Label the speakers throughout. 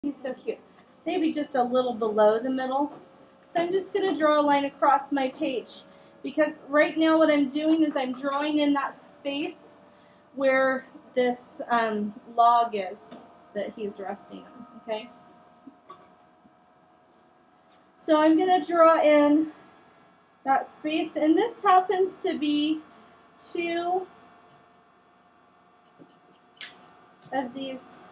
Speaker 1: He's so cute. Maybe just a little below the middle. So I'm just going to draw a line across my page, because right now what I'm doing is I'm drawing in that space where this log is that he's resting on, okay? So I'm going to draw in that space, and this happens to be two of these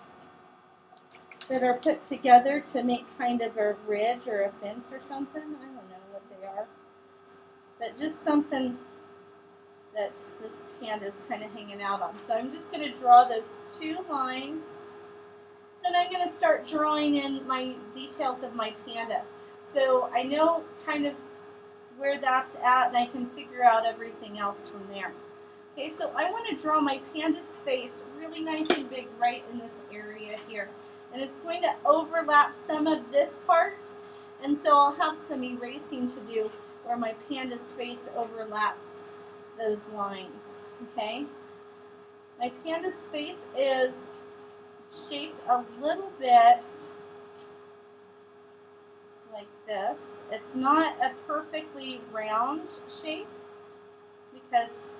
Speaker 1: that are put together to make kind of a ridge or a fence or something. I don't know what they are, but just something that this panda is kind of hanging out on. So I'm just going to draw those two lines, and I'm going to start drawing in my details of my panda. So I know kind of where that's at, and I can figure out everything else from there. Okay, so I want to draw my panda's face really nice and big right in this area here. And it's going to overlap some of this part, and so I'll have some erasing to do where my panda's face overlaps those lines, okay? My panda's face is shaped a little bit like this. It's not a perfectly round shape because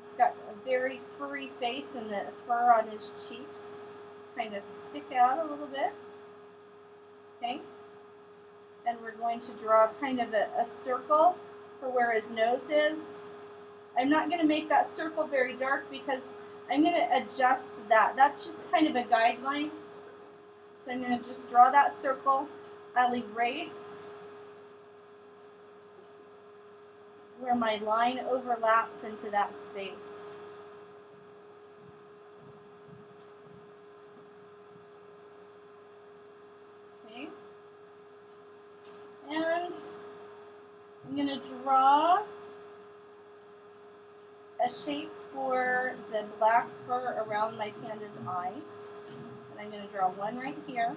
Speaker 1: it's got a very furry face, and the fur on his cheeks kind of stick out a little bit, okay? And we're going to draw kind of a circle for where his nose is. I'm not going to make that circle very dark because I'm going to adjust that. That's just kind of a guideline. So I'm going to just draw that circle. I'll erase where my line overlaps into that space. Okay. And I'm going to draw a shape for the black fur around my panda's eyes. And I'm going to draw one right here.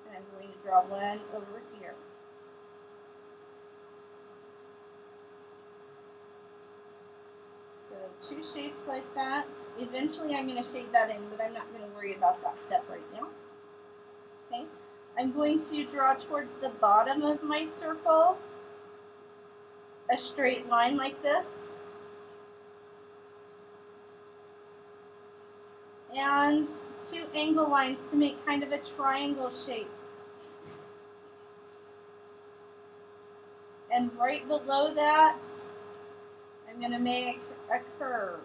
Speaker 1: And I'm going to draw one over here. So two shapes like that. Eventually I'm going to shade that in, but I'm not going to worry about that step right now. Okay. I'm going to draw towards the bottom of my circle a straight line like this. And two angle lines to make kind of a triangle shape. And right below that, I'm going to make a curve.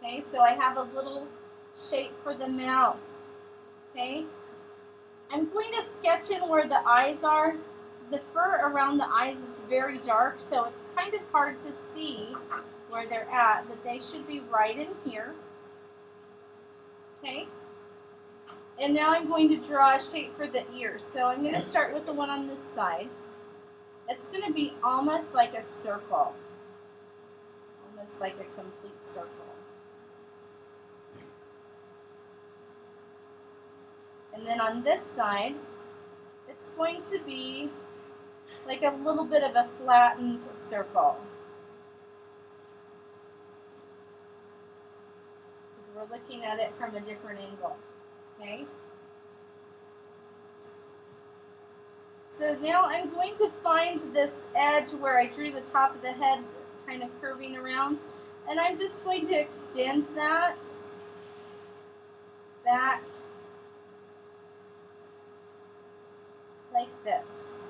Speaker 1: Okay, so I have a little shape for the mouth. Okay, I'm going to sketch in where the eyes are. The fur around the eyes is very dark, so it's kind of hard to see where they're at, but they should be right in here. Okay, and now I'm going to draw a shape for the ears. So I'm going to start with the one on this side. It's going to be almost like a circle, almost like a complete circle. And then on this side, it's going to be like a little bit of a flattened circle. We're looking at it from a different angle, okay? So now I'm going to find this edge where I drew the top of the head kind of curving around, and I'm just going to extend that back like this.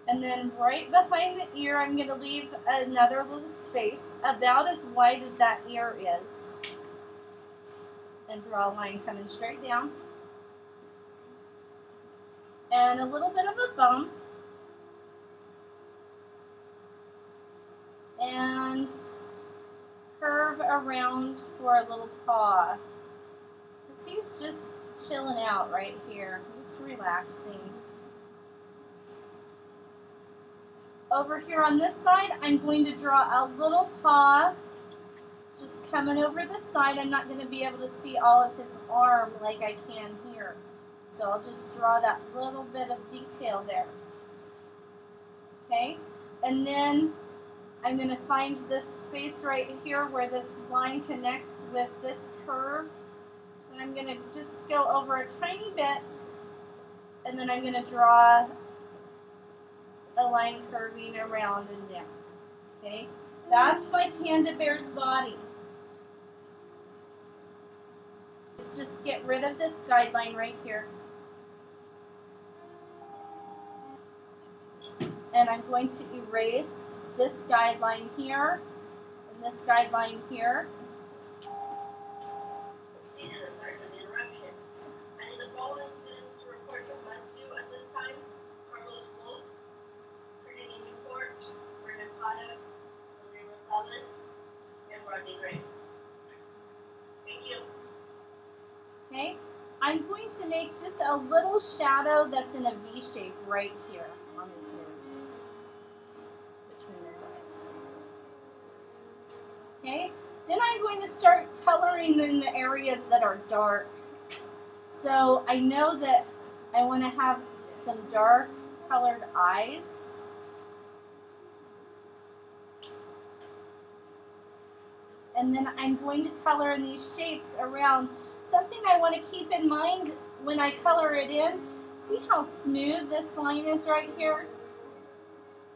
Speaker 1: And then right behind the ear, I'm going to leave another little space about as wide as that ear is. And draw a line coming straight down. And a little bit of a bump. And curve around for a little paw. He's just chilling out right here, just relaxing. Over here on this side, I'm going to draw a little paw just coming over the side. I'm not going to be able to see all of his arm like I can here. So I'll just draw that little bit of detail there. Okay, and then I'm going to find this space right here where this line connects with this curve. And I'm going to just go over a tiny bit, and then I'm going to draw a line curving around and down. Okay, that's my panda bear's body. Let's just get rid of this guideline right here. And I'm going to erase this guideline here and this guideline here. Okay, I'm going to make just a little shadow that's in a V shape right here on his nose, between his eyes. Okay, then I'm going to start coloring in the areas that are dark. So I know that I want to have some dark colored eyes. And then I'm going to color in these shapes around. Something I want to keep in mind when I color it in, see how smooth this line is right here?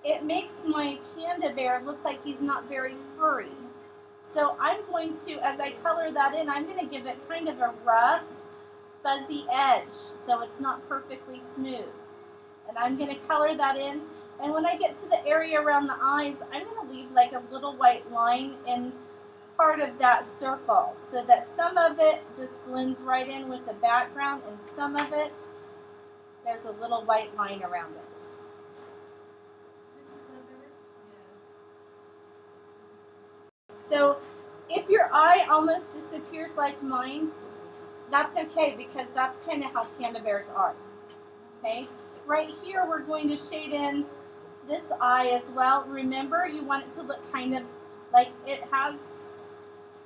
Speaker 1: It makes my panda bear look like he's not very furry. So I'm going to, as I color that in, I'm going to give it kind of a rough, fuzzy edge so it's not perfectly smooth. And I'm going to color that in. And when I get to the area around the eyes, I'm going to leave like a little white line in part of that circle so that some of it just blends right in with the background and some of it, there's a little white line around it. So if your eye almost disappears like mine, that's okay because that's kind of how panda bears are. Okay, right here we're going to shade in this eye as well. Remember, you want it to look kind of like it has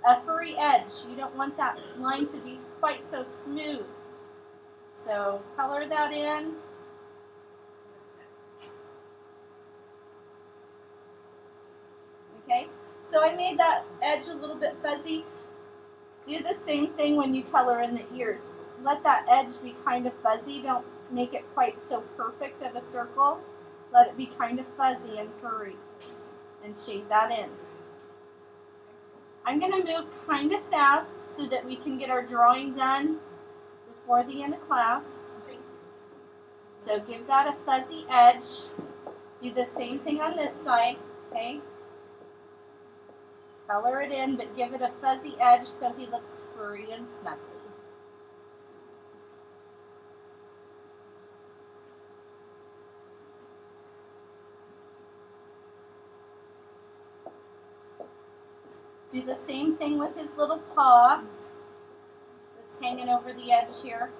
Speaker 1: a furry edge. You don't want that line to be quite so smooth. So color that in. Okay, so I made that edge a little bit fuzzy. Do the same thing when you color in the ears. Let that edge be kind of fuzzy. Don't make it quite so perfect of a circle. Let it be kind of fuzzy and furry. And shade that in. I'm going to move kind of fast so that we can get our drawing done before the end of class. So give that a fuzzy edge. Do the same thing on this side, okay? Color it in, but give it a fuzzy edge so he looks furry and snuggly. Do the same thing with his little paw that's hanging over the edge here.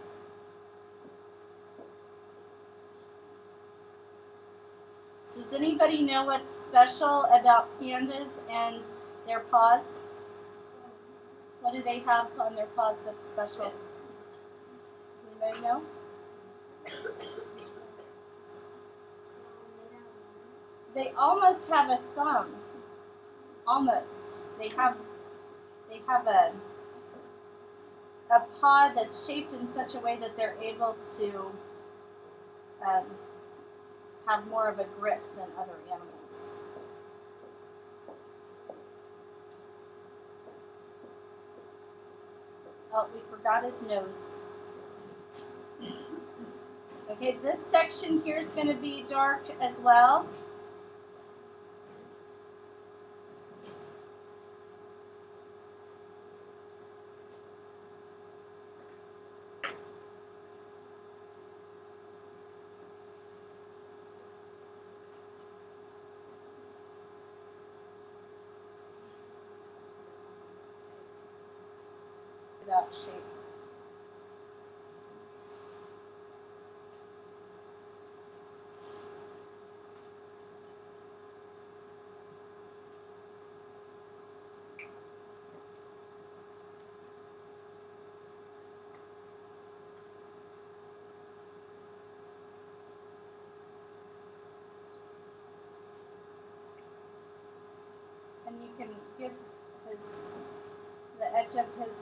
Speaker 1: Does anybody know what's special about pandas and their paws? What do they have on their paws that's special? Does anybody know? They almost have a thumb. Almost. They have a paw that's shaped in such a way that they're able to have more of a grip than other animals. Oh, we forgot his nose. Okay, this section here is going to be dark as well. That shape. And you can give the edge of his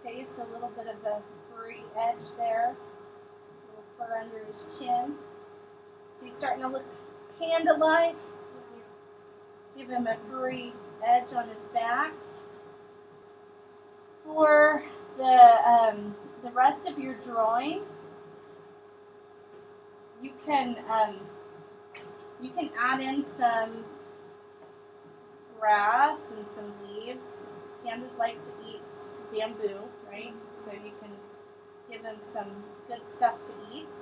Speaker 1: face a little bit of a furry edge there. A little fur under his chin. So he's starting to look panda-like. Give him a furry edge on his back. For the rest of your drawing, you can add in some grass and some leaves. Pandas like to eat bamboo, right? So you can give them some good stuff to eat.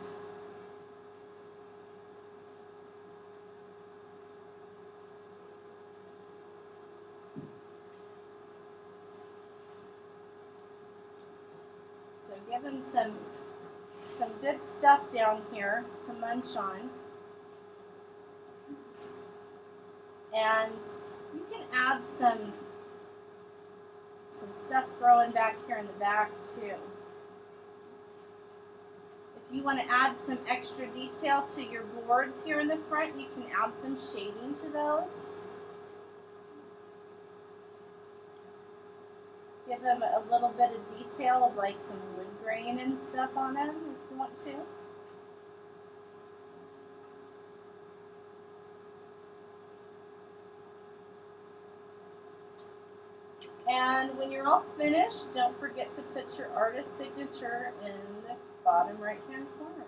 Speaker 1: So give them some good stuff down here to munch on. And you can add some stuff growing back here in the back too. If you want to add some extra detail to your boards here in the front, you can add some shading to those. Give them a little bit of detail of like some wood grain and stuff on them if you want to. And when you're all finished, don't forget to put your artist signature in the bottom right-hand corner.